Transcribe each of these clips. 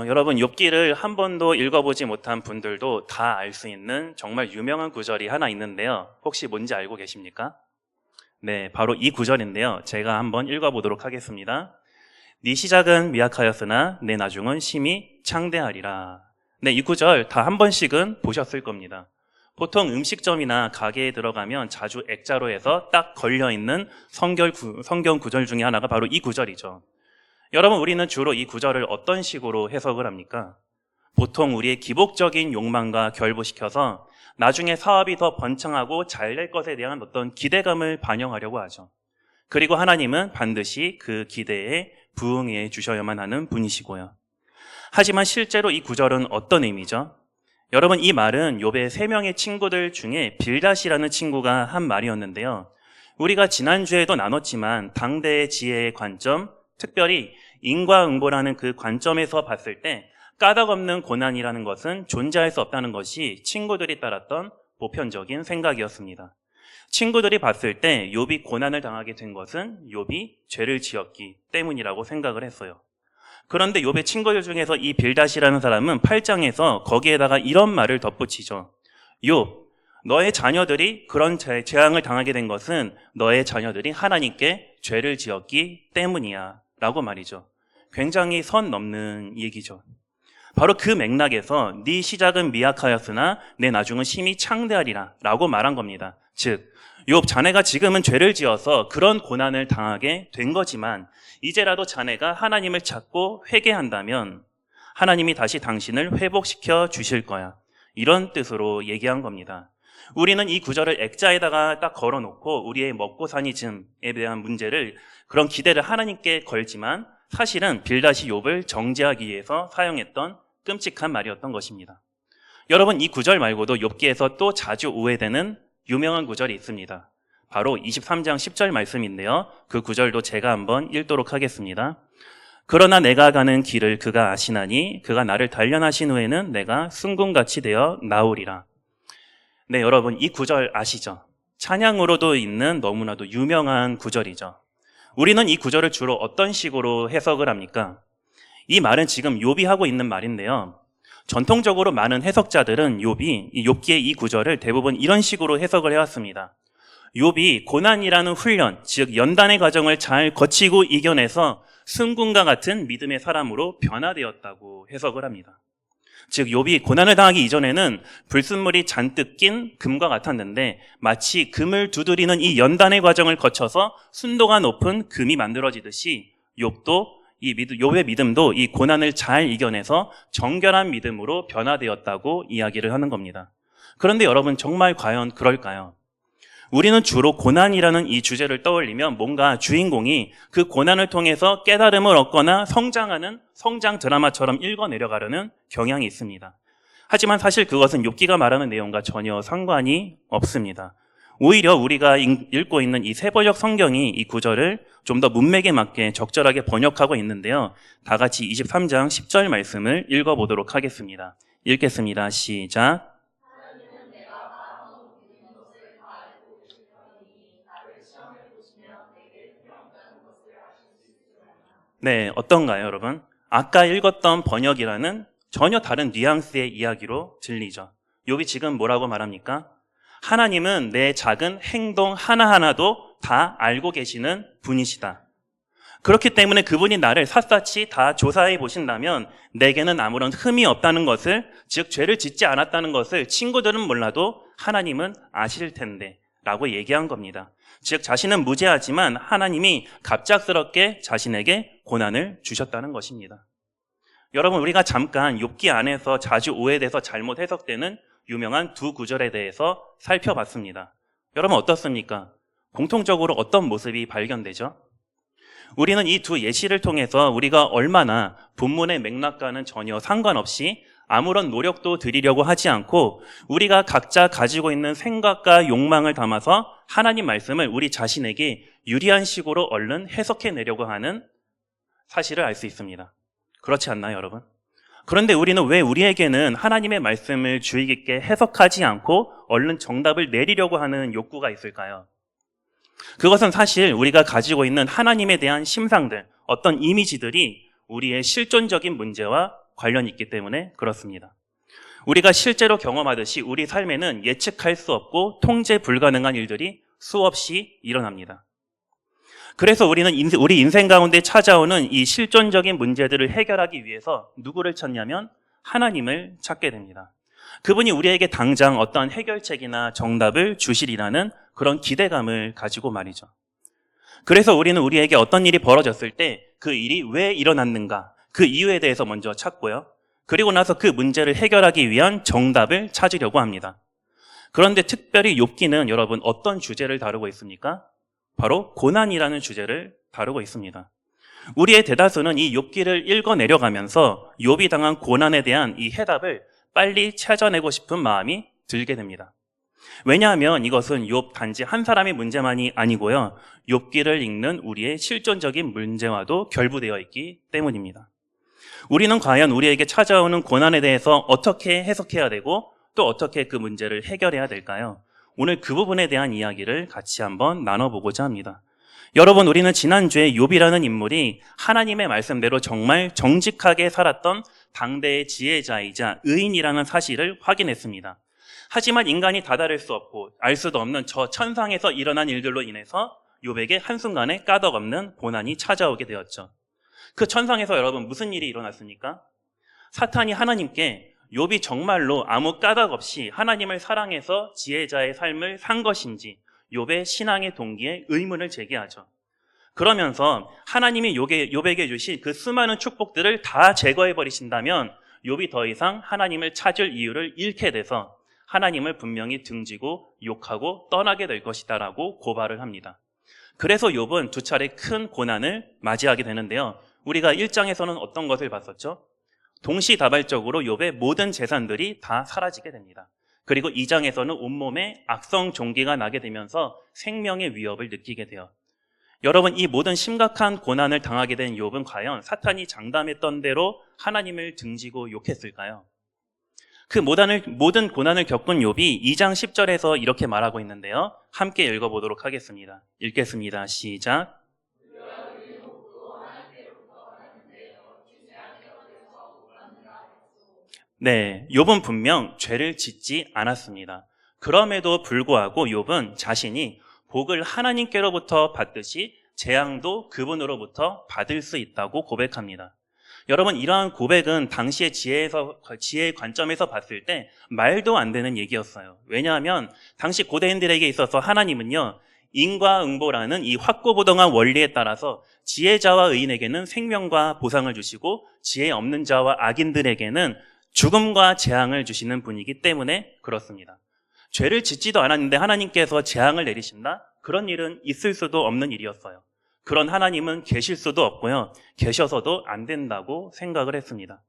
여러분 욥기를 한 번도 읽어보지 못한 분들도 다 알 수 있는 정말 유명한 구절이 하나 있는데요. 혹시 뭔지 알고 계십니까? 네, 바로 이 구절인데요. 제가 한번 읽어보도록 하겠습니다. 네 시작은 미약하였으나 내 나중은 심히 창대하리라. 네, 이 구절 다 한 번씩은 보셨을 겁니다. 보통 음식점이나 가게에 들어가면 자주 액자로 해서 딱 걸려있는 성경 구절 중에 하나가 바로 이 구절이죠. 여러분, 우리는 주로 이 구절을 어떤 식으로 해석을 합니까? 보통 우리의 기복적인 욕망과 결부시켜서 나중에 사업이 더 번창하고 잘 될 것에 대한 어떤 기대감을 반영하려고 하죠. 그리고 하나님은 반드시 그 기대에 부응해 주셔야만 하는 분이시고요. 하지만 실제로 이 구절은 어떤 의미죠? 여러분, 이 말은 욥의 3명의 친구들 중에 빌닷이라는 친구가 한 말이었는데요. 우리가 지난주에도 나눴지만 당대의 지혜의 관점, 특별히 인과응보라는 그 관점에서 봤을 때 까닭없는 고난이라는 것은 존재할 수 없다는 것이 친구들이 따랐던 보편적인 생각이었습니다. 친구들이 봤을 때 욥이 고난을 당하게 된 것은 욥이 죄를 지었기 때문이라고 생각을 했어요. 그런데 욥의 친구들 중에서 이 빌닷이라는 사람은 8장에서 거기에다가 이런 말을 덧붙이죠. 욥, 너의 자녀들이 그런 재앙을 당하게 된 것은 너의 자녀들이 하나님께 죄를 지었기 때문이야 라고 말이죠. 굉장히 선 넘는 얘기죠. 바로 그 맥락에서 네 시작은 미약하였으나 내 나중은 심히 창대하리라 라고 말한 겁니다. 즉, 욥, 자네가 지금은 죄를 지어서 그런 고난을 당하게 된 거지만 이제라도 자네가 하나님을 찾고 회개한다면 하나님이 다시 당신을 회복시켜 주실 거야. 이런 뜻으로 얘기한 겁니다. 우리는 이 구절을 액자에다가 딱 걸어놓고 우리의 먹고 사니즘에 대한 문제를, 그런 기대를 하나님께 걸지만 사실은 빌닷이 욥을 정죄하기 위해서 사용했던 끔찍한 말이었던 것입니다. 여러분, 이 구절 말고도 욥기에서 또 자주 오해되는 유명한 구절이 있습니다. 바로 23장 10절 말씀인데요. 그 구절도 제가 한번 읽도록 하겠습니다. 그러나 내가 가는 길을 그가 아시나니 그가 나를 단련하신 후에는 내가 순금같이 되어 나오리라. 네, 여러분, 이 구절 아시죠? 찬양으로도 있는 너무나도 유명한 구절이죠. 우리는 이 구절을 주로 어떤 식으로 해석을 합니까? 이 말은 지금 욥이 하고 있는 말인데요. 전통적으로 많은 해석자들은 욥기의 이 구절을 대부분 이런 식으로 해석을 해왔습니다. 욥이 고난이라는 훈련, 즉 연단의 과정을 잘 거치고 이겨내서 승군과 같은 믿음의 사람으로 변화되었다고 해석을 합니다. 즉, 욥이 고난을 당하기 이전에는 불순물이 잔뜩 낀 금과 같았는데 마치 금을 두드리는 이 연단의 과정을 거쳐서 순도가 높은 금이 만들어지듯이 욥의 믿음도 이 고난을 잘 이겨내서 정결한 믿음으로 변화되었다고 이야기를 하는 겁니다. 그런데 여러분, 정말 과연 그럴까요? 우리는 주로 고난이라는 이 주제를 떠올리면 뭔가 주인공이 그 고난을 통해서 깨달음을 얻거나 성장하는 성장 드라마처럼 읽어내려가려는 경향이 있습니다. 하지만 사실 그것은 욥기가 말하는 내용과 전혀 상관이 없습니다. 오히려 우리가 읽고 있는 이 세번역 성경이 이 구절을 좀 더 문맥에 맞게 적절하게 번역하고 있는데요. 다 같이 23장 10절 말씀을 읽어보도록 하겠습니다. 읽겠습니다. 시작. 네, 어떤가요, 여러분? 아까 읽었던 번역이라는 전혀 다른 뉘앙스의 이야기로 들리죠. 욥이 지금 뭐라고 말합니까? 하나님은 내 작은 행동 하나하나도 다 알고 계시는 분이시다. 그렇기 때문에 그분이 나를 샅샅이 다 조사해 보신다면 내게는 아무런 흠이 없다는 것을, 즉 죄를 짓지 않았다는 것을 친구들은 몰라도 하나님은 아실 텐데 라고 얘기한 겁니다. 즉 자신은 무죄하지만 하나님이 갑작스럽게 자신에게 고난을 주셨다는 것입니다. 여러분, 우리가 잠깐 욥기 안에서 자주 오해돼서 잘못 해석되는 유명한 두 구절에 대해서 살펴봤습니다. 여러분, 어떻습니까? 공통적으로 어떤 모습이 발견되죠? 우리는 이 두 예시를 통해서 우리가 얼마나 본문의 맥락과는 전혀 상관없이 아무런 노력도 들이려고 하지 않고 우리가 각자 가지고 있는 생각과 욕망을 담아서 하나님 말씀을 우리 자신에게 유리한 식으로 얼른 해석해내려고 하는 사실을 알 수 있습니다. 그렇지 않나요, 여러분? 그런데 우리는 왜 우리에게는 하나님의 말씀을 주의 깊게 해석하지 않고 얼른 정답을 내리려고 하는 욕구가 있을까요? 그것은 사실 우리가 가지고 있는 하나님에 대한 심상들, 어떤 이미지들이 우리의 실존적인 문제와 관련이 있기 때문에 그렇습니다. 우리가 실제로 경험하듯이 우리 삶에는 예측할 수 없고 통제 불가능한 일들이 수없이 일어납니다. 그래서 우리는 우리 인생 가운데 찾아오는 이 실존적인 문제들을 해결하기 위해서 누구를 찾냐면 하나님을 찾게 됩니다. 그분이 우리에게 당장 어떠한 해결책이나 정답을 주시리라는 그런 기대감을 가지고 말이죠. 그래서 우리는 우리에게 어떤 일이 벌어졌을 때 그 일이 왜 일어났는가, 그 이유에 대해서 먼저 찾고요. 그리고 나서 그 문제를 해결하기 위한 정답을 찾으려고 합니다. 그런데 특별히 욥기는 여러분 어떤 주제를 다루고 있습니까? 바로 고난이라는 주제를 다루고 있습니다. 우리의 대다수는 이 욥기를 읽어 내려가면서 욥이 당한 고난에 대한 이 해답을 빨리 찾아내고 싶은 마음이 들게 됩니다. 왜냐하면 이것은 욥 단지 한 사람의 문제만이 아니고요. 욥기를 읽는 우리의 실존적인 문제와도 결부되어 있기 때문입니다. 우리는 과연 우리에게 찾아오는 고난에 대해서 어떻게 해석해야 되고 또 어떻게 그 문제를 해결해야 될까요? 오늘 그 부분에 대한 이야기를 같이 한번 나눠보고자 합니다. 여러분, 우리는 지난주에 욥이라는 인물이 하나님의 말씀대로 정말 정직하게 살았던 당대의 지혜자이자 의인이라는 사실을 확인했습니다. 하지만 인간이 다다를 수 없고 알 수도 없는 저 천상에서 일어난 일들로 인해서 욥에게 한순간에 까닭없는 고난이 찾아오게 되었죠. 그 천상에서 여러분 무슨 일이 일어났습니까? 사탄이 하나님께 욥이 정말로 아무 까닭 없이 하나님을 사랑해서 지혜자의 삶을 산 것인지 욥의 신앙의 동기에 의문을 제기하죠. 그러면서 하나님이 욥에게 주신 그 수많은 축복들을 다 제거해 버리신다면 욥이 더 이상 하나님을 찾을 이유를 잃게 돼서 하나님을 분명히 등지고 욕하고 떠나게 될 것이다라고 고발을 합니다. 그래서 욥은 두 차례 큰 고난을 맞이하게 되는데요. 우리가 1장에서는 어떤 것을 봤었죠? 동시다발적으로 욥의 모든 재산들이 다 사라지게 됩니다. 그리고 2장에서는 온몸에 악성 종기가 나게 되면서 생명의 위협을 느끼게 돼요. 여러분, 이 모든 심각한 고난을 당하게 된 욥은 과연 사탄이 장담했던 대로 하나님을 등지고 욕했을까요? 그 모든 고난을 겪은 욥이 2장 10절에서 이렇게 말하고 있는데요. 함께 읽어보도록 하겠습니다. 읽겠습니다. 시작. 네, 욥은 분명 죄를 짓지 않았습니다. 그럼에도 불구하고 욥은 자신이 복을 하나님께로부터 받듯이 재앙도 그분으로부터 받을 수 있다고 고백합니다. 여러분, 이러한 고백은 당시의 지혜의 관점에서 봤을 때 말도 안 되는 얘기였어요. 왜냐하면 당시 고대인들에게 있어서 하나님은요, 인과응보라는 이 확고부동한 원리에 따라서 지혜자와 의인에게는 생명과 보상을 주시고 지혜 없는 자와 악인들에게는 죽음과 재앙을 주시는 분이기 때문에 그렇습니다. 죄를 짓지도 않았는데 하나님께서 재앙을 내리신다? 그런 일은 있을 수도 없는 일이었어요. 그런 하나님은 계실 수도 없고요. 계셔서도 안 된다고 생각을 했습니다.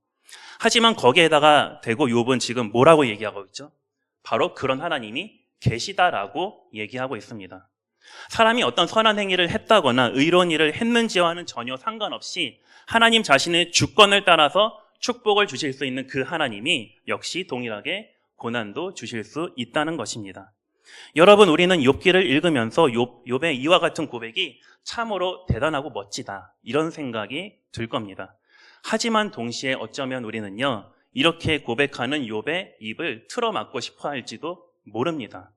하지만 거기에다가 대고 욥은 지금 뭐라고 얘기하고 있죠? 바로 그런 하나님이 계시다라고 얘기하고 있습니다. 사람이 어떤 선한 행위를 했다거나 의로운 일을 했는지와는 전혀 상관없이 하나님 자신의 주권을 따라서 축복을 주실 수 있는 그 하나님이 역시 동일하게 고난도 주실 수 있다는 것입니다. 여러분, 우리는 욥기를 읽으면서 욥의 이와 같은 고백이 참으로 대단하고 멋지다, 이런 생각이 들 겁니다. 하지만 동시에 어쩌면 우리는요, 이렇게 고백하는 욥의 입을 틀어막고 싶어 할지도 모릅니다.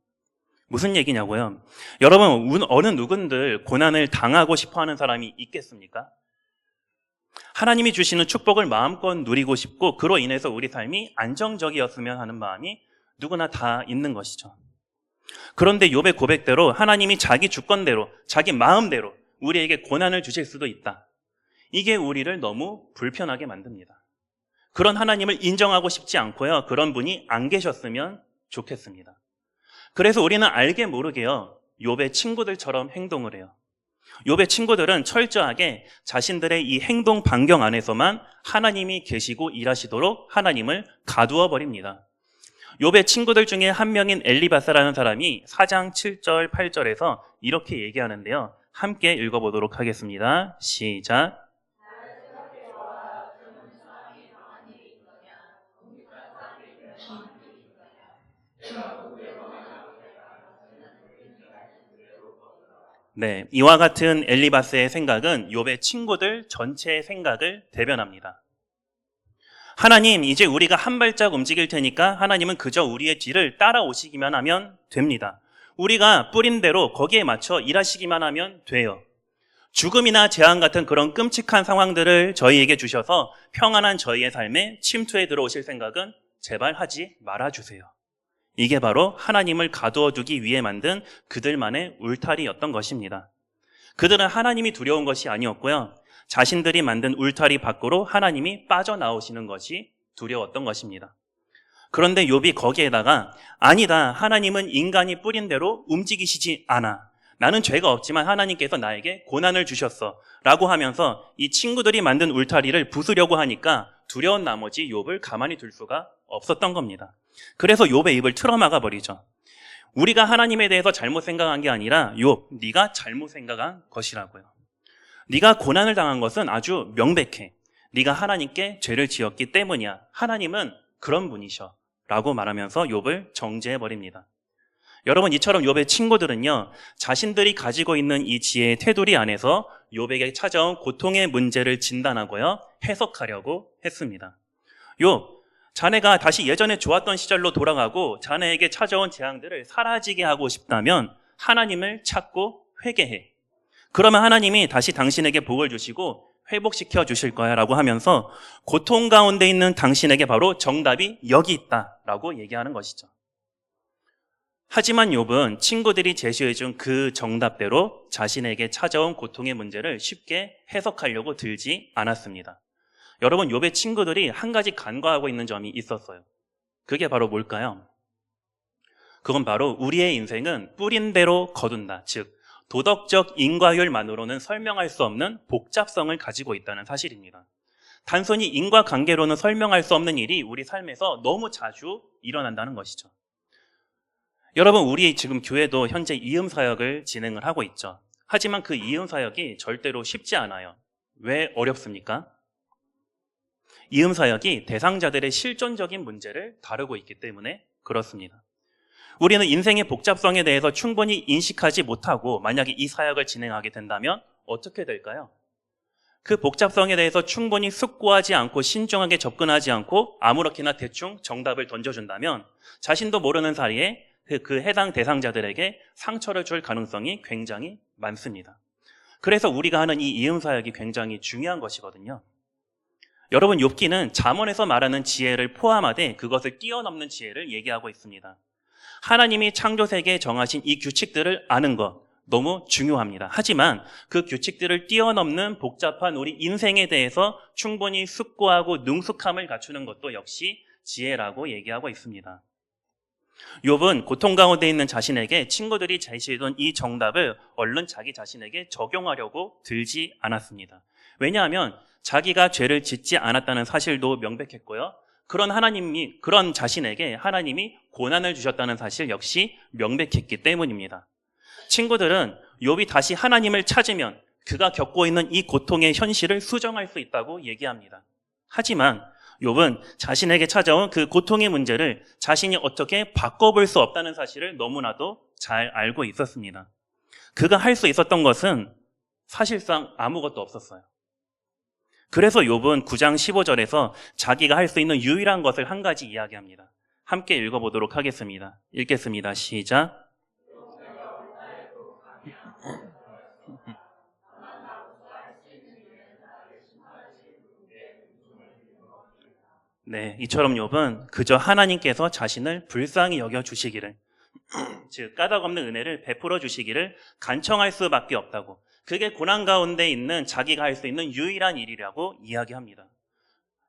무슨 얘기냐고요? 여러분, 어느 누군들 고난을 당하고 싶어 하는 사람이 있겠습니까? 하나님이 주시는 축복을 마음껏 누리고 싶고 그로 인해서 우리 삶이 안정적이었으면 하는 마음이 누구나 다 있는 것이죠. 그런데 욥의 고백대로 하나님이 자기 주권대로, 자기 마음대로 우리에게 고난을 주실 수도 있다. 이게 우리를 너무 불편하게 만듭니다. 그런 하나님을 인정하고 싶지 않고요. 그런 분이 안 계셨으면 좋겠습니다. 그래서 우리는 알게 모르게요, 욥의 친구들처럼 행동을 해요. 욥의 친구들은 철저하게 자신들의 이 행동 반경 안에서만 하나님이 계시고 일하시도록 하나님을 가두어 버립니다. 욥의 친구들 중에 한 명인 엘리바사라는 사람이 4장 7절 8절에서 이렇게 얘기하는데요. 함께 읽어보도록 하겠습니다. 시작. 네, 이와 같은 엘리바스의 생각은 욥의 친구들 전체의 생각을 대변합니다. 하나님, 이제 우리가 한 발짝 움직일 테니까 하나님은 그저 우리의 뒤를 따라오시기만 하면 됩니다. 우리가 뿌린 대로 거기에 맞춰 일하시기만 하면 돼요. 죽음이나 재앙 같은 그런 끔찍한 상황들을 저희에게 주셔서 평안한 저희의 삶에 침투해 들어오실 생각은 제발 하지 말아주세요. 이게 바로 하나님을 가두어 두기 위해 만든 그들만의 울타리였던 것입니다. 그들은 하나님이 두려운 것이 아니었고요. 자신들이 만든 울타리 밖으로 하나님이 빠져나오시는 것이 두려웠던 것입니다. 그런데 욥이 거기에다가 아니다, 하나님은 인간이 뿌린 대로 움직이시지 않아. 나는 죄가 없지만 하나님께서 나에게 고난을 주셨어 라고 하면서 이 친구들이 만든 울타리를 부수려고 하니까 두려운 나머지 욥을 가만히 둘 수가 없었던 겁니다. 그래서 욥의 입을 틀어막아 버리죠. 우리가 하나님에 대해서 잘못 생각한 게 아니라 욥, 네가 잘못 생각한 것이라고요. 네가 고난을 당한 것은 아주 명백해. 네가 하나님께 죄를 지었기 때문이야. 하나님은 그런 분이셔 라고 말하면서 욥을 정죄해 버립니다. 여러분, 이처럼 욥의 친구들은요, 자신들이 가지고 있는 이 지혜의 테두리 안에서 욥에게 찾아온 고통의 문제를 진단하고요, 해석하려고 했습니다. 욥, 자네가 다시 예전에 좋았던 시절로 돌아가고 자네에게 찾아온 재앙들을 사라지게 하고 싶다면 하나님을 찾고 회개해. 그러면 하나님이 다시 당신에게 복을 주시고 회복시켜 주실 거야 라고 하면서 고통 가운데 있는 당신에게 바로 정답이 여기 있다 라고 얘기하는 것이죠. 하지만 욥은 친구들이 제시해준 그 정답대로 자신에게 찾아온 고통의 문제를 쉽게 해석하려고 들지 않았습니다. 여러분, 욥의 친구들이 한 가지 간과하고 있는 점이 있었어요. 그게 바로 뭘까요? 그건 바로 우리의 인생은 뿌린 대로 거둔다. 즉, 도덕적 인과율만으로는 설명할 수 없는 복잡성을 가지고 있다는 사실입니다. 단순히 인과관계로는 설명할 수 없는 일이 우리 삶에서 너무 자주 일어난다는 것이죠. 여러분, 우리 지금 교회도 현재 이음사역을 진행을 하고 있죠. 하지만 그 이음사역이 절대로 쉽지 않아요. 왜 어렵습니까? 이음사역이 대상자들의 실존적인 문제를 다루고 있기 때문에 그렇습니다. 우리는 인생의 복잡성에 대해서 충분히 인식하지 못하고 만약에 이 사역을 진행하게 된다면 어떻게 될까요? 그 복잡성에 대해서 충분히 숙고하지 않고 신중하게 접근하지 않고 아무렇게나 대충 정답을 던져준다면 자신도 모르는 사이에 그 해당 대상자들에게 상처를 줄 가능성이 굉장히 많습니다. 그래서 우리가 하는 이 이음사역이 굉장히 중요한 것이거든요. 여러분, 욥기는 잠언에서 말하는 지혜를 포함하되 그것을 뛰어넘는 지혜를 얘기하고 있습니다. 하나님이 창조세계에 정하신 이 규칙들을 아는 것 너무 중요합니다. 하지만 그 규칙들을 뛰어넘는 복잡한 우리 인생에 대해서 충분히 숙고하고 능숙함을 갖추는 것도 역시 지혜라고 얘기하고 있습니다. 욥은 고통 가운데 있는 자신에게 친구들이 제시해둔 이 정답을 얼른 자기 자신에게 적용하려고 들지 않았습니다. 왜냐하면 자기가 죄를 짓지 않았다는 사실도 명백했고요. 그런 자신에게 하나님이 고난을 주셨다는 사실 역시 명백했기 때문입니다. 친구들은 욥이 다시 하나님을 찾으면 그가 겪고 있는 이 고통의 현실을 수정할 수 있다고 얘기합니다. 하지만 욥은 자신에게 찾아온 그 고통의 문제를 자신이 어떻게 바꿔볼 수 없다는 사실을 너무나도 잘 알고 있었습니다. 그가 할 수 있었던 것은 사실상 아무것도 없었어요. 그래서 욥은 9장 15절에서 자기가 할 수 있는 유일한 것을 한 가지 이야기합니다. 함께 읽어보도록 하겠습니다. 읽겠습니다. 시작. 네, 이처럼 욥은 그저 하나님께서 자신을 불쌍히 여겨주시기를, 즉 까닭없는 은혜를 베풀어 주시기를 간청할 수밖에 없다고, 그게 고난 가운데 있는 자기가 할 수 있는 유일한 일이라고 이야기합니다.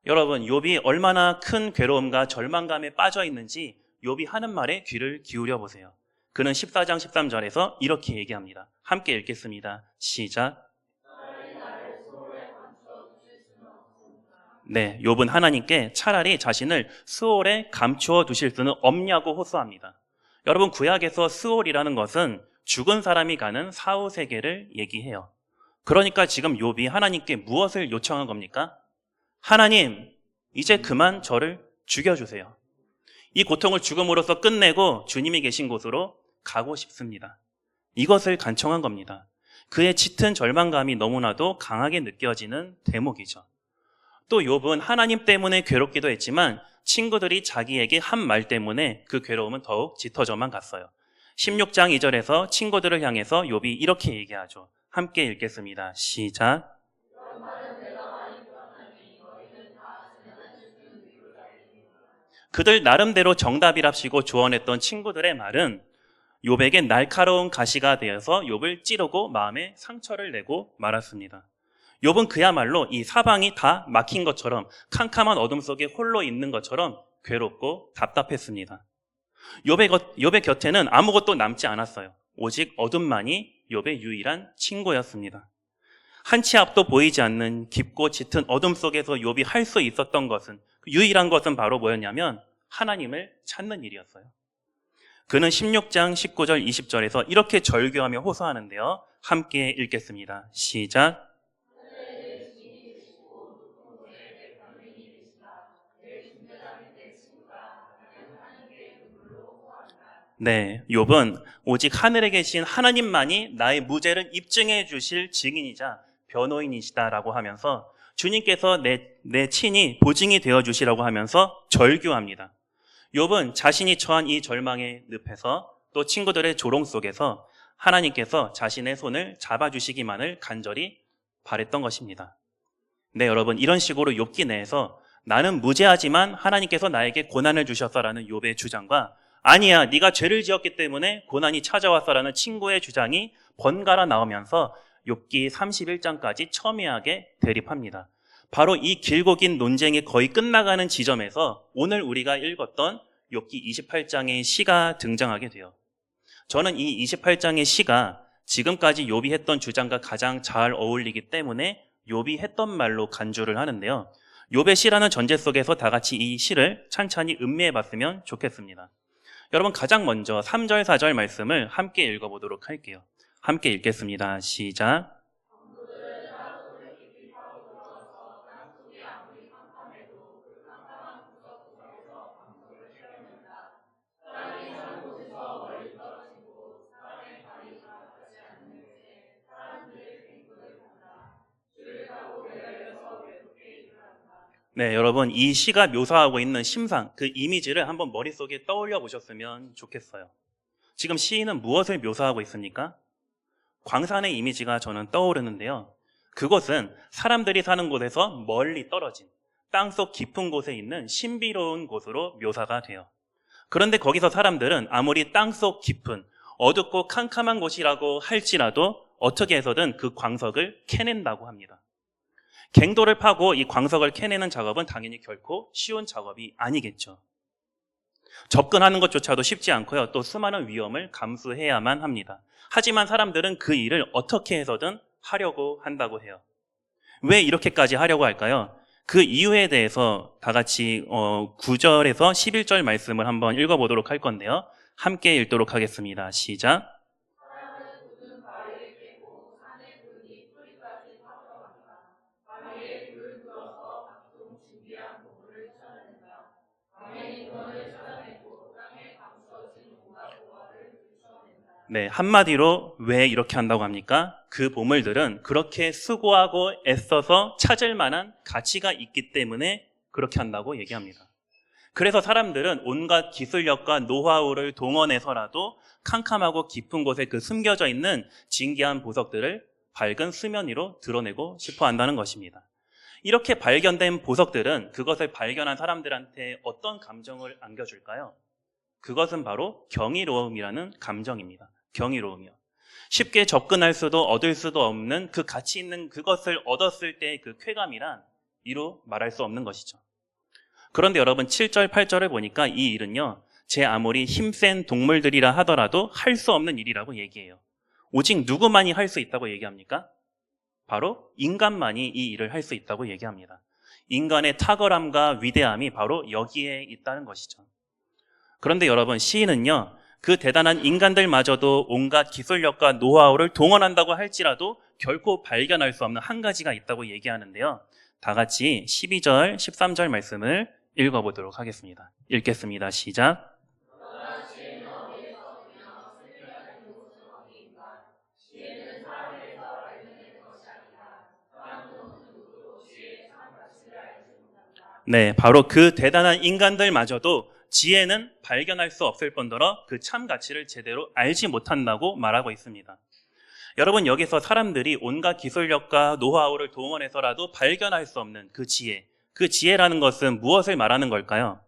여러분, 욥이 얼마나 큰 괴로움과 절망감에 빠져 있는지 욥이 하는 말에 귀를 기울여 보세요. 그는 14장 13절에서 이렇게 얘기합니다. 함께 읽겠습니다. 시작. 네, 욥은 하나님께 차라리 자신을 수월에 감추어 두실 수는 없냐고 호소합니다. 여러분, 구약에서 수월이라는 것은 죽은 사람이 가는 사후 세계를 얘기해요. 그러니까 지금 욥이 하나님께 무엇을 요청한 겁니까? 하나님, 이제 그만 저를 죽여주세요. 이 고통을 죽음으로써 끝내고 주님이 계신 곳으로 가고 싶습니다. 이것을 간청한 겁니다. 그의 짙은 절망감이 너무나도 강하게 느껴지는 대목이죠. 또 욥은 하나님 때문에 괴롭기도 했지만 친구들이 자기에게 한 말 때문에 그 괴로움은 더욱 짙어져만 갔어요. 16장 2절에서 친구들을 향해서 욥이 이렇게 얘기하죠. 함께 읽겠습니다. 시작. 그들 나름대로 정답이랍시고 조언했던 친구들의 말은 욥에게 날카로운 가시가 되어서 욥을 찌르고 마음에 상처를 내고 말았습니다. 욥은 그야말로 이 사방이 다 막힌 것처럼 캄캄한 어둠 속에 홀로 있는 것처럼 괴롭고 답답했습니다. 욥의 곁에는 아무것도 남지 않았어요. 오직 어둠만이 욥의 유일한 친구였습니다. 한 치 앞도 보이지 않는 깊고 짙은 어둠 속에서 욥이 할 수 있었던 것은, 유일한 것은 바로 뭐였냐면 하나님을 찾는 일이었어요. 그는 16장 19절 20절에서 이렇게 절규하며 호소하는데요. 함께 읽겠습니다. 시작. 네, 욥은 오직 하늘에 계신 하나님만이 나의 무죄를 입증해 주실 증인이자 변호인이시다라고 하면서 주님께서 내 친히 보증이 되어 주시라고 하면서 절규합니다. 욥은 자신이 처한 이 절망의 늪에서 또 친구들의 조롱 속에서 하나님께서 자신의 손을 잡아주시기만을 간절히 바랬던 것입니다. 네, 여러분, 이런 식으로 욥기 내에서 나는 무죄하지만 하나님께서 나에게 고난을 주셨어라는 욥의 주장과 아니야, 네가 죄를 지었기 때문에 고난이 찾아왔어라는 친구의 주장이 번갈아 나오면서 욥기 31장까지 첨예하게 대립합니다. 바로 이 길고 긴 논쟁이 거의 끝나가는 지점에서 오늘 우리가 읽었던 욥기 28장의 시가 등장하게 돼요. 저는 이 28장의 시가 지금까지 욥이 했던 주장과 가장 잘 어울리기 때문에 욥이 했던 말로 간주를 하는데요. 욥의 시라는 전제 속에서 다 같이 이 시를 찬찬히 음미해 봤으면 좋겠습니다. 여러분, 가장 먼저 3절, 4절 말씀을 함께 읽어보도록 할게요. 함께 읽겠습니다. 시작. 네, 여러분, 이 시가 묘사하고 있는 심상, 그 이미지를 한번 머릿속에 떠올려 보셨으면 좋겠어요. 지금 시인은 무엇을 묘사하고 있습니까? 광산의 이미지가 저는 떠오르는데요. 그곳은 사람들이 사는 곳에서 멀리 떨어진 땅속 깊은 곳에 있는 신비로운 곳으로 묘사가 돼요. 그런데 거기서 사람들은 아무리 땅속 깊은 어둡고 캄캄한 곳이라고 할지라도 어떻게 해서든 그 광석을 캐낸다고 합니다. 갱도를 파고 이 광석을 캐내는 작업은 당연히 결코 쉬운 작업이 아니겠죠. 접근하는 것조차도 쉽지 않고요. 또 수많은 위험을 감수해야만 합니다. 하지만 사람들은 그 일을 어떻게 해서든 하려고 한다고 해요. 왜 이렇게까지 하려고 할까요? 그 이유에 대해서 다 같이 9절에서 11절 말씀을 한번 읽어보도록 할 건데요. 함께 읽도록 하겠습니다. 시작. 네, 한마디로 왜 이렇게 한다고 합니까? 그 보물들은 그렇게 수고하고 애써서 찾을 만한 가치가 있기 때문에 그렇게 한다고 얘기합니다. 그래서 사람들은 온갖 기술력과 노하우를 동원해서라도 캄캄하고 깊은 곳에 그 숨겨져 있는 진귀한 보석들을 밝은 수면 위로 드러내고 싶어 한다는 것입니다. 이렇게 발견된 보석들은 그것을 발견한 사람들한테 어떤 감정을 안겨줄까요? 그것은 바로 경이로움이라는 감정입니다. 경이로움이요. 쉽게 접근할 수도 얻을 수도 없는 그 가치 있는 그것을 얻었을 때의 그 쾌감이란 이루 말할 수 없는 것이죠. 그런데 여러분 7절, 8절을 보니까 이 일은요, 제 아무리 힘센 동물들이라 하더라도 할 수 없는 일이라고 얘기해요. 오직 누구만이 할 수 있다고 얘기합니까? 바로 인간만이 이 일을 할 수 있다고 얘기합니다. 인간의 탁월함과 위대함이 바로 여기에 있다는 것이죠. 그런데 여러분, 시인은요, 그 대단한 인간들마저도 온갖 기술력과 노하우를 동원한다고 할지라도 결코 발견할 수 없는 한 가지가 있다고 얘기하는데요. 다 같이 12절, 13절 말씀을 읽어보도록 하겠습니다. 읽겠습니다. 시작. 네, 바로 그 대단한 인간들마저도 지혜는 발견할 수 없을 뿐더러 그 참 가치를 제대로 알지 못한다고 말하고 있습니다. 여러분, 여기서 사람들이 온갖 기술력과 노하우를 동원해서라도 발견할 수 없는 그 지혜, 그 지혜라는 것은 무엇을 말하는 걸까요?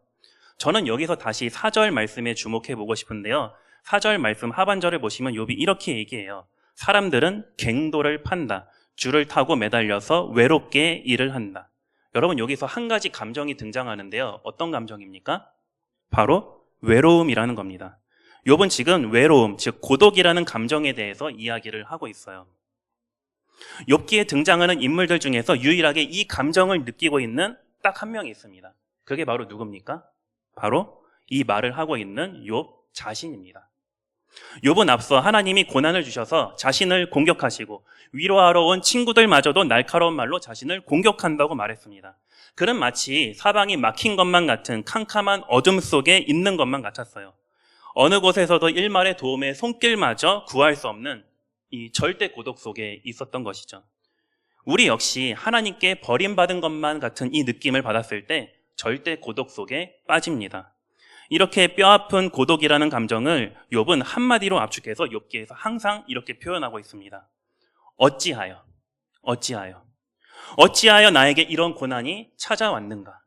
저는 여기서 다시 4절 말씀에 주목해 보고 싶은데요. 4절 말씀 하반절을 보시면 욥이 이렇게 얘기해요. 사람들은 갱도를 판다. 줄을 타고 매달려서 외롭게 일을 한다. 여러분, 여기서 한 가지 감정이 등장하는데요. 어떤 감정입니까? 바로 외로움이라는 겁니다. 욥은 지금 외로움, 즉 고독이라는 감정에 대해서 이야기를 하고 있어요. 욥기에 등장하는 인물들 중에서 유일하게 이 감정을 느끼고 있는 딱 한 명이 있습니다. 그게 바로 누굽니까? 바로 이 말을 하고 있는 욥 자신입니다. 욥은 앞서 하나님이 고난을 주셔서 자신을 공격하시고 위로하러 온 친구들마저도 날카로운 말로 자신을 공격한다고 말했습니다. 그는 마치 사방이 막힌 것만 같은 캄캄한 어둠 속에 있는 것만 같았어요. 어느 곳에서도 일말의 도움의 손길마저 구할 수 없는 이 절대 고독 속에 있었던 것이죠. 우리 역시 하나님께 버림받은 것만 같은 이 느낌을 받았을 때 절대 고독 속에 빠집니다. 이렇게 뼈아픈 고독이라는 감정을 욥은 한마디로 압축해서 욥기에서 항상 이렇게 표현하고 있습니다. 어찌하여 나에게 이런 고난이 찾아왔는가?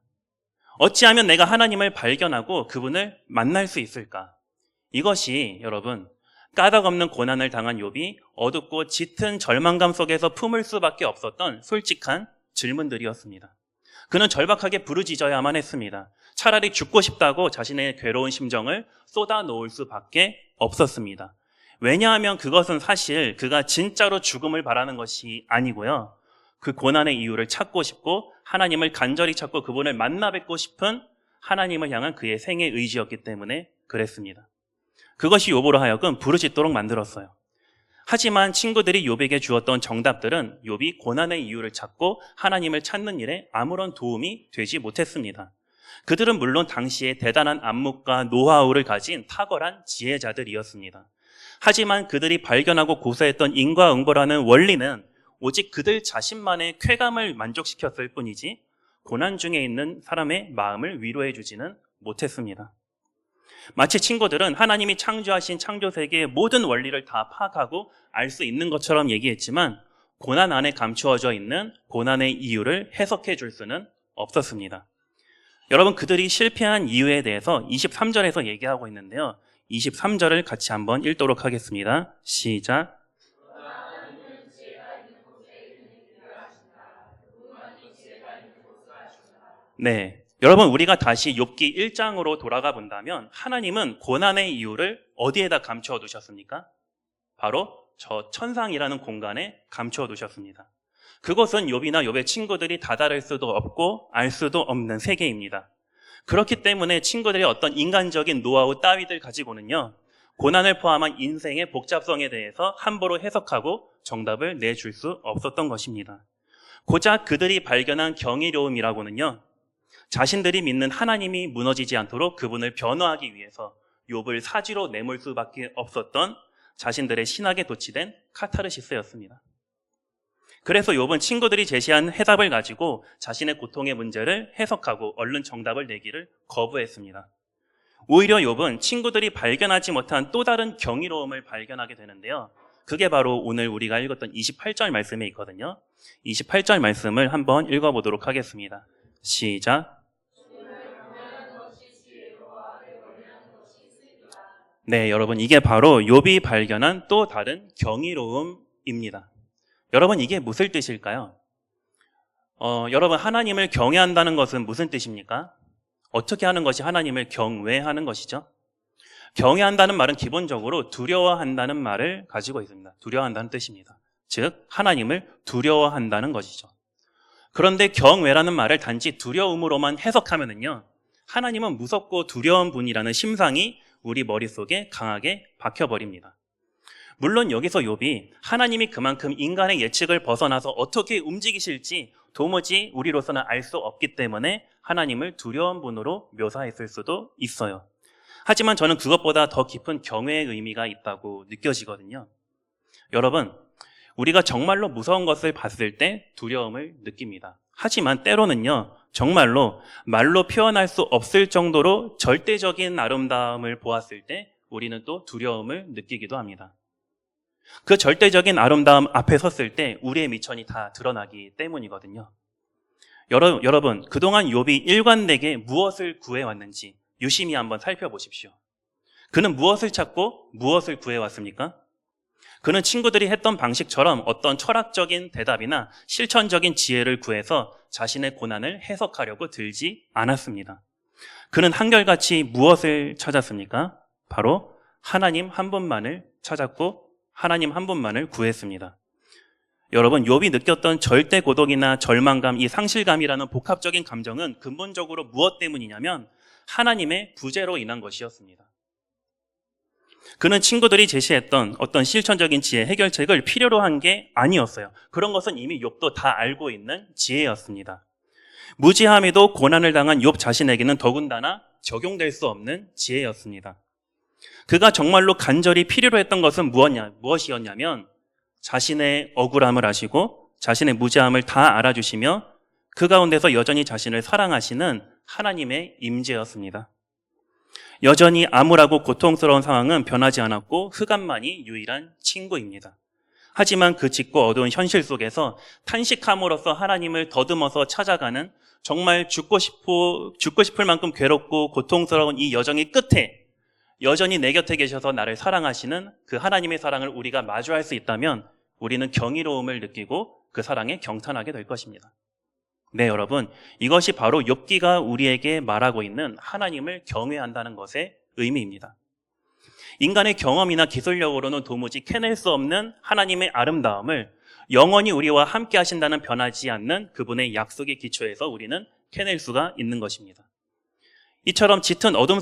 어찌하면 내가 하나님을 발견하고 그분을 만날 수 있을까? 이것이 여러분, 까닭없는 고난을 당한 욥이 어둡고 짙은 절망감 속에서 품을 수밖에 없었던 솔직한 질문들이었습니다. 그는 절박하게 부르짖어야만 했습니다. 차라리 죽고 싶다고 자신의 괴로운 심정을 쏟아놓을 수밖에 없었습니다. 왜냐하면 그것은 사실 그가 진짜로 죽음을 바라는 것이 아니고요. 그 고난의 이유를 찾고 싶고 하나님을 간절히 찾고 그분을 만나 뵙고 싶은 하나님을 향한 그의 생애 의지였기 때문에 그랬습니다. 그것이 욥으로 하여금 부르짖도록 만들었어요. 하지만 친구들이 욥에게 주었던 정답들은 욥이 고난의 이유를 찾고 하나님을 찾는 일에 아무런 도움이 되지 못했습니다. 그들은 물론 당시에 대단한 안목과 노하우를 가진 탁월한 지혜자들이었습니다. 하지만 그들이 발견하고 고사했던 인과응보라는 원리는 오직 그들 자신만의 쾌감을 만족시켰을 뿐이지 고난 중에 있는 사람의 마음을 위로해 주지는 못했습니다. 마치 친구들은 하나님이 창조하신 창조세계의 모든 원리를 다 파악하고 알 수 있는 것처럼 얘기했지만 고난 안에 감추어져 있는 고난의 이유를 해석해 줄 수는 없었습니다. 여러분, 그들이 실패한 이유에 대해서 23절에서 얘기하고 있는데요. 23절을 같이 한번 읽도록 하겠습니다. 시작. 네, 여러분, 우리가 다시 욥기 1장으로 돌아가 본다면 하나님은 고난의 이유를 어디에다 감추어 두셨습니까? 바로 저 천상이라는 공간에 감추어 두셨습니다. 그것은 욥이나 욥의 친구들이 다다를 수도 없고 알 수도 없는 세계입니다. 그렇기 때문에 친구들의 어떤 인간적인 노하우 따위들 가지고는요, 고난을 포함한 인생의 복잡성에 대해서 함부로 해석하고 정답을 내줄 수 없었던 것입니다. 고작 그들이 발견한 경이로움이라고는요, 자신들이 믿는 하나님이 무너지지 않도록 그분을 변호하기 위해서 욥을 사지로 내몰 수밖에 없었던 자신들의 신학에 도취된 카타르시스였습니다. 그래서 욥은 친구들이 제시한 해답을 가지고 자신의 고통의 문제를 해석하고 얼른 정답을 내기를 거부했습니다. 오히려 욥은 친구들이 발견하지 못한 또 다른 경이로움을 발견하게 되는데요. 그게 바로 오늘 우리가 읽었던 28절 말씀에 있거든요. 28절 말씀을 한번 읽어보도록 하겠습니다. 시작. 네, 여러분, 이게 바로 욥이 발견한 또 다른 경이로움입니다. 여러분, 이게 무슨 뜻일까요? 여러분, 하나님을 경외한다는 것은 무슨 뜻입니까? 어떻게 하는 것이 하나님을 경외하는 것이죠? 경외한다는 말은 기본적으로 두려워한다는 말을 가지고 있습니다. 두려워한다는 뜻입니다. 즉, 하나님을 두려워한다는 것이죠. 그런데 경외라는 말을 단지 두려움으로만 해석하면은요, 하나님은 무섭고 두려운 분이라는 심상이 우리 머릿속에 강하게 박혀버립니다. 물론 여기서 욥이 하나님이 그만큼 인간의 예측을 벗어나서 어떻게 움직이실지 도무지 우리로서는 알 수 없기 때문에 하나님을 두려운 분으로 묘사했을 수도 있어요. 하지만 저는 그것보다 더 깊은 경외의 의미가 있다고 느껴지거든요. 여러분, 우리가 정말로 무서운 것을 봤을 때 두려움을 느낍니다. 하지만 때로는요, 정말로 말로 표현할 수 없을 정도로 절대적인 아름다움을 보았을 때 우리는 또 두려움을 느끼기도 합니다. 그 절대적인 아름다움 앞에 섰을 때 우리의 미천이 다 드러나기 때문이거든요. 여러분, 그동안 욥이 일관되게 무엇을 구해왔는지 유심히 한번 살펴보십시오. 그는 무엇을 찾고 무엇을 구해왔습니까? 그는 친구들이 했던 방식처럼 어떤 철학적인 대답이나 실천적인 지혜를 구해서 자신의 고난을 해석하려고 들지 않았습니다. 그는 한결같이 무엇을 찾았습니까? 바로 하나님 한 분만을 찾았고 하나님 한 분만을 구했습니다. 여러분, 욥이 느꼈던 절대 고독이나 절망감, 이 상실감이라는 복합적인 감정은 근본적으로 무엇 때문이냐면 하나님의 부재로 인한 것이었습니다. 그는 친구들이 제시했던 어떤 실천적인 지혜, 해결책을 필요로 한 게 아니었어요. 그런 것은 이미 욥도 다 알고 있는 지혜였습니다. 무지함에도 고난을 당한 욥 자신에게는 더군다나 적용될 수 없는 지혜였습니다. 그가 정말로 간절히 필요로 했던 것은 무엇이었냐면 자신의 억울함을 아시고 자신의 무지함을 다 알아주시며 그 가운데서 여전히 자신을 사랑하시는 하나님의 임재였습니다. 여전히 암울하고 고통스러운 상황은 변하지 않았고 흑암만이 유일한 친구입니다. 하지만 그 짙고 어두운 현실 속에서 탄식함으로써 하나님을 더듬어서 찾아가는 정말 죽고 싶을 만큼 괴롭고 고통스러운 이 여정의 끝에 여전히 내 곁에 계셔서 나를 사랑하시는 그 하나님의 사랑을 우리가 마주할 수 있다면 우리는 경이로움을 느끼고 그 사랑에 경탄하게 될 것입니다. 네, 여러분, 이것이 바로 욥기가 우리에게 말하고 있는 하나님을 경외한다는 것의 의미입니다. 인간의 경험이나 기술력으로는 도무지 캐낼 수 없는 하나님의 아름다움을 영원히 우리와 함께 하신다는 변하지 않는 그분의 약속의 기초에서 우리는 캐낼 수가 있는 것입니다. 이처럼 짙은 어둠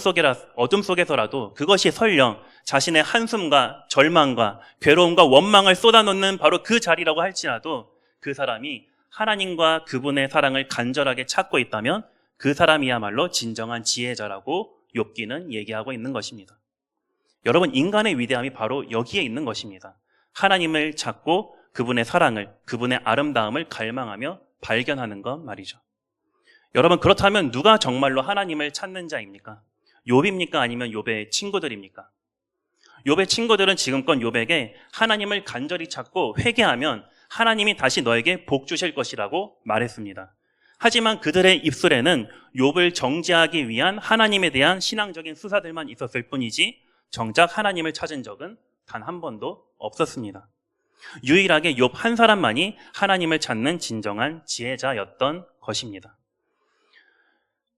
속에서라도 그것이 설령 자신의 한숨과 절망과 괴로움과 원망을 쏟아놓는 바로 그 자리라고 할지라도 그 사람이 하나님과 그분의 사랑을 간절하게 찾고 있다면 그 사람이야말로 진정한 지혜자라고 욥기는 얘기하고 있는 것입니다. 여러분, 인간의 위대함이 바로 여기에 있는 것입니다. 하나님을 찾고 그분의 사랑을, 그분의 아름다움을 갈망하며 발견하는 것 말이죠. 여러분, 그렇다면 누가 정말로 하나님을 찾는 자입니까? 욥입니까? 아니면 욥의 친구들입니까? 욥의 친구들은 지금껏 욥에게 하나님을 간절히 찾고 회개하면 하나님이 다시 너에게 복 주실 것이라고 말했습니다. 하지만 그들의 입술에는 욥을 정죄하기 위한 하나님에 대한 신앙적인 수사들만 있었을 뿐이지 정작 하나님을 찾은 적은 단 한 번도 없었습니다. 유일하게 욥 한 사람만이 하나님을 찾는 진정한 지혜자였던 것입니다.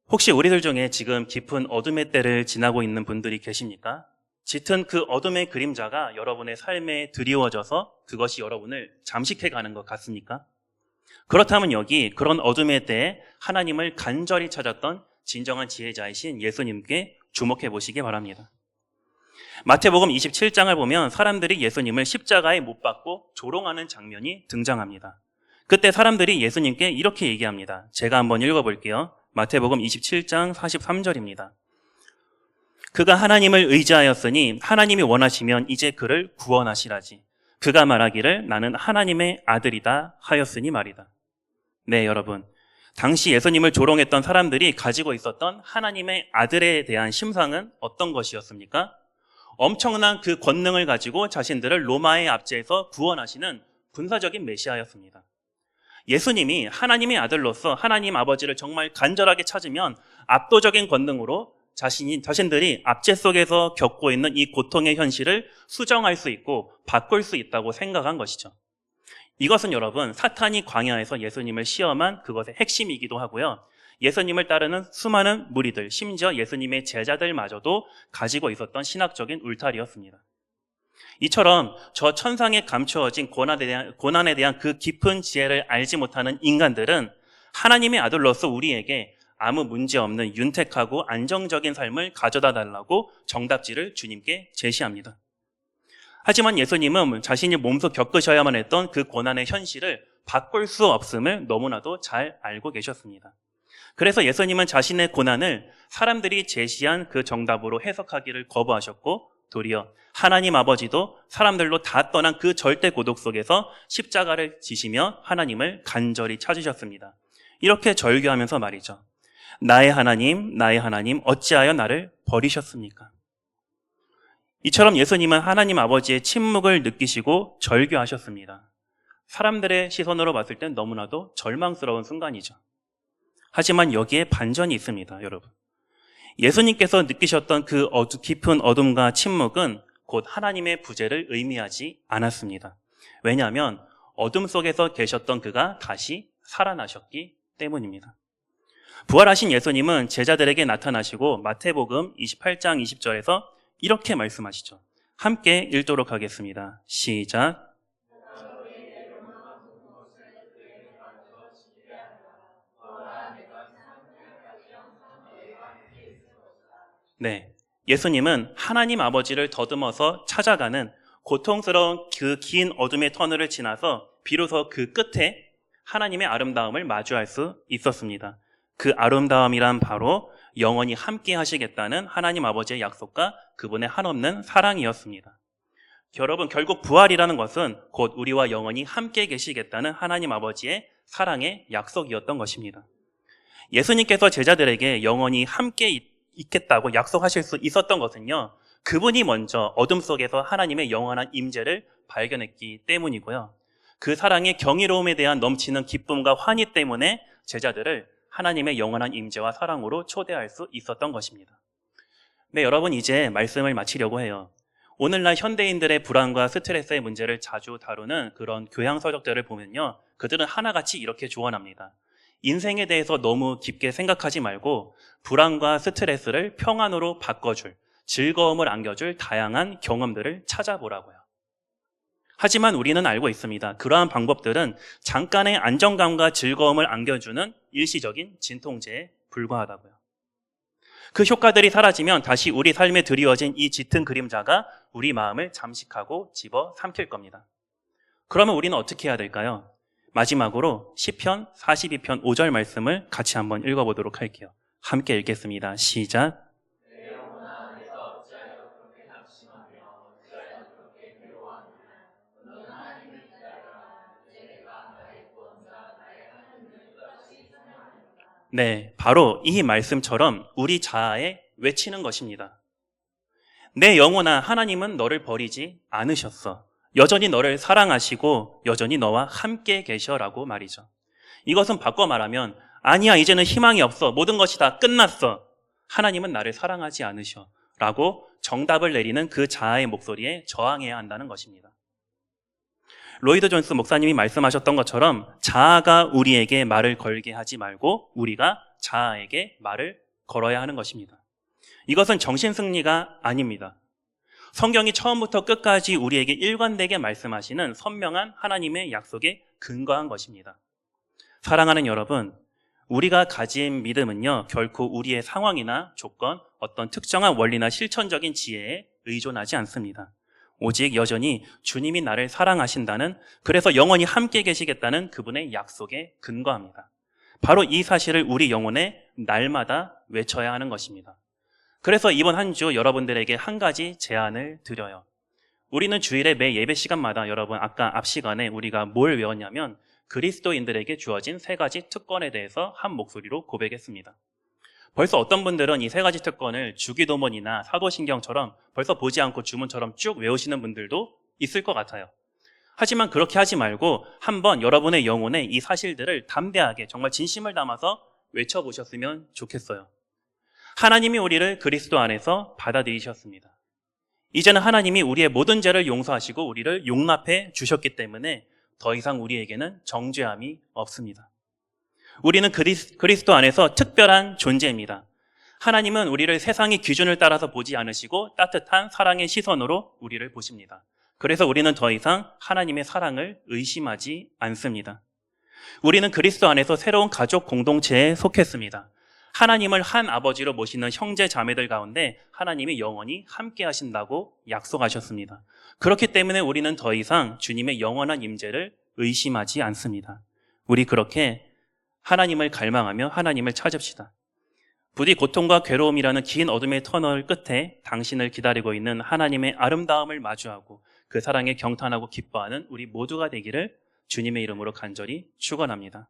혹시 우리들 중에 지금 깊은 어둠의 때를 지나고 있는 분들이 계십니까? 짙은 그 어둠의 그림자가 여러분의 삶에 드리워져서 그것이 여러분을 잠식해가는 것 같습니까? 그렇다면 여기 그런 어둠의 때에 하나님을 간절히 찾았던 진정한 지혜자이신 예수님께 주목해 보시기 바랍니다. 마태복음 27장을 보면 사람들이 예수님을 십자가에 못 박고 조롱하는 장면이 등장합니다. 그때 사람들이 예수님께 이렇게 얘기합니다. 제가 한번 읽어볼게요. 마태복음 27장 43절입니다. 그가 하나님을 의지하였으니 하나님이 원하시면 이제 그를 구원하시라지. 그가 말하기를 나는 하나님의 아들이다 하였으니 말이다. 네, 여러분. 당시 예수님을 조롱했던 사람들이 가지고 있었던 하나님의 아들에 대한 심상은 어떤 것이었습니까? 엄청난 그 권능을 가지고 자신들을 로마의 압제에서 구원하시는 군사적인 메시아였습니다. 예수님이 하나님의 아들로서 하나님 아버지를 정말 간절하게 찾으면 압도적인 권능으로 자신들이 압제 속에서 겪고 있는 이 고통의 현실을 수정할 수 있고 바꿀 수 있다고 생각한 것이죠. 이것은 여러분, 사탄이 광야에서 예수님을 시험한 그것의 핵심이기도 하고요. 예수님을 따르는 수많은 무리들, 심지어 예수님의 제자들마저도 가지고 있었던 신학적인 울타리였습니다. 이처럼 저 천상에 감추어진 고난에 대한 그 깊은 지혜를 알지 못하는 인간들은 하나님의 아들로서 우리에게 아무 문제 없는 윤택하고 안정적인 삶을 가져다 달라고 정답지를 주님께 제시합니다. 하지만 예수님은 자신이 몸소 겪으셔야만 했던 그 고난의 현실을 바꿀 수 없음을 너무나도 잘 알고 계셨습니다. 그래서 예수님은 자신의 고난을 사람들이 제시한 그 정답으로 해석하기를 거부하셨고 도리어 하나님 아버지도 사람들로 다 떠난 그 절대 고독 속에서 십자가를 지시며 하나님을 간절히 찾으셨습니다. 이렇게 절규하면서 말이죠. 나의 하나님, 어찌하여 나를 버리셨습니까? 이처럼 예수님은 하나님 아버지의 침묵을 느끼시고 절규하셨습니다. 사람들의 시선으로 봤을 땐 너무나도 절망스러운 순간이죠. 하지만 여기에 반전이 있습니다, 여러분. 예수님께서 느끼셨던 그 깊은 어둠과 침묵은 곧 하나님의 부재를 의미하지 않았습니다. 왜냐하면 어둠 속에서 계셨던 그가 다시 살아나셨기 때문입니다. 부활하신 예수님은 제자들에게 나타나시고 마태복음 28장 20절에서 이렇게 말씀하시죠. 함께 읽도록 하겠습니다. 시작. 네, 예수님은 하나님 아버지를 더듬어서 찾아가는 고통스러운 그 긴 어둠의 터널을 지나서 비로소 그 끝에 하나님의 아름다움을 마주할 수 있었습니다. 그 아름다움이란 바로 영원히 함께 하시겠다는 하나님 아버지의 약속과 그분의 한없는 사랑이었습니다. 여러분, 결국 부활이라는 것은 곧 우리와 영원히 함께 계시겠다는 하나님 아버지의 사랑의 약속이었던 것입니다. 예수님께서 제자들에게 영원히 함께 있겠다고 약속하실 수 있었던 것은요, 그분이 먼저 어둠 속에서 하나님의 영원한 임재를 발견했기 때문이고요. 그 사랑의 경이로움에 대한 넘치는 기쁨과 환희 때문에 제자들을 하나님의 영원한 임재와 사랑으로 초대할 수 있었던 것입니다. 네, 여러분, 이제 말씀을 마치려고 해요. 오늘날 현대인들의 불안과 스트레스의 문제를 자주 다루는 그런 교양 서적들을 보면요, 그들은 하나같이 이렇게 조언합니다. 인생에 대해서 너무 깊게 생각하지 말고 불안과 스트레스를 평안으로 바꿔줄, 즐거움을 안겨줄 다양한 경험들을 찾아보라고요. 하지만 우리는 알고 있습니다. 그러한 방법들은 잠깐의 안정감과 즐거움을 안겨주는 일시적인 진통제에 불과하다고요. 그 효과들이 사라지면 다시 우리 삶에 드리워진 이 짙은 그림자가 우리 마음을 잠식하고 집어 삼킬 겁니다. 그러면 우리는 어떻게 해야 될까요? 마지막으로 시편 42편 5절 말씀을 같이 한번 읽어보도록 할게요. 함께 읽겠습니다. 시작. 네, 바로 이 말씀처럼 우리 자아에 외치는 것입니다. 내 영혼아, 하나님은 너를 버리지 않으셨어. 여전히 너를 사랑하시고 여전히 너와 함께 계셔라고 말이죠. 이것은 바꿔 말하면 아니야, 이제는 희망이 없어. 모든 것이 다 끝났어. 하나님은 나를 사랑하지 않으셔. 라고 정답을 내리는 그 자아의 목소리에 저항해야 한다는 것입니다. 로이드 존스 목사님이 말씀하셨던 것처럼 자아가 우리에게 말을 걸게 하지 말고 우리가 자아에게 말을 걸어야 하는 것입니다. 이것은 정신승리가 아닙니다. 성경이 처음부터 끝까지 우리에게 일관되게 말씀하시는 선명한 하나님의 약속에 근거한 것입니다. 사랑하는 여러분, 우리가 가진 믿음은요, 결코 우리의 상황이나 조건, 어떤 특정한 원리나 실천적인 지혜에 의존하지 않습니다. 오직 여전히 주님이 나를 사랑하신다는, 그래서 영원히 함께 계시겠다는 그분의 약속에 근거합니다. 바로 이 사실을 우리 영혼에 날마다 외쳐야 하는 것입니다. 그래서 이번 한 주 여러분들에게 한 가지 제안을 드려요. 우리는 주일에 매 예배 시간마다 여러분, 아까 앞 시간에 우리가 뭘 외웠냐면 그리스도인들에게 주어진 3가지 특권에 대해서 한 목소리로 고백했습니다. 벌써 어떤 분들은 이 3가지 특권을 주기도문이나 사도신경처럼 벌써 보지 않고 주문처럼 쭉 외우시는 분들도 있을 것 같아요. 하지만 그렇게 하지 말고 한번 여러분의 영혼에 이 사실들을 담대하게 정말 진심을 담아서 외쳐보셨으면 좋겠어요. 하나님이 우리를 그리스도 안에서 받아들이셨습니다. 이제는 하나님이 우리의 모든 죄를 용서하시고 우리를 용납해 주셨기 때문에 더 이상 우리에게는 정죄함이 없습니다. 우리는 그리스도 안에서 특별한 존재입니다. 하나님은 우리를 세상의 기준을 따라서 보지 않으시고 따뜻한 사랑의 시선으로 우리를 보십니다. 그래서 우리는 더 이상 하나님의 사랑을 의심하지 않습니다. 우리는 그리스도 안에서 새로운 가족 공동체에 속했습니다. 하나님을 한 아버지로 모시는 형제 자매들 가운데 하나님이 영원히 함께 하신다고 약속하셨습니다. 그렇기 때문에 우리는 더 이상 주님의 영원한 임재를 의심하지 않습니다. 우리 그렇게 하나님을 갈망하며 하나님을 찾읍시다. 부디 고통과 괴로움이라는 긴 어둠의 터널 끝에 당신을 기다리고 있는 하나님의 아름다움을 마주하고 그 사랑에 경탄하고 기뻐하는 우리 모두가 되기를 주님의 이름으로 간절히 축원합니다.